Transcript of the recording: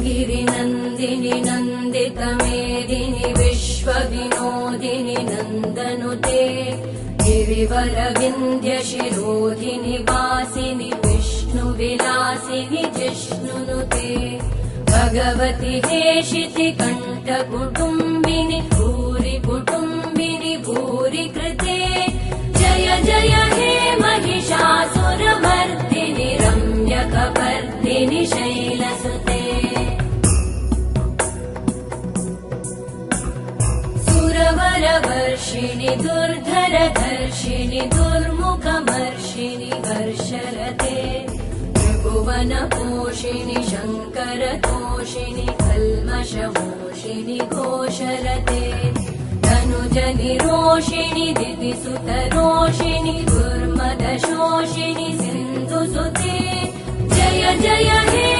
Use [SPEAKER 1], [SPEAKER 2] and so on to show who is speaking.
[SPEAKER 1] गिरिनन्दिनि नन्दितमेदिनि विश्वविनोदिनि नन्दनुते गिरिवरविन्ध्यशिरोधिनि वासिनि विष्णुविलासिनि जिष्णुनुते भगवति हेशिति कण्ठकुटुम्बिनि भूरि कुटुम्बिनि भूरि कृते जय जय हे महिषासुरमर्दिनि रम्यकपर्दिनि शैलसुते सुरवरवर्षिणि दुर्धरधर्षिणि दुर्मुखमर्षिणि हर्षरते त्रिभुवनपोषिणि शङ्करतोषिणि कल्मषमोषिणि घोषरते तनुजनिरोषिणि दितिसुतरोषिणि दुर्मदशोषिणि सिन्धुसुते जय जय हे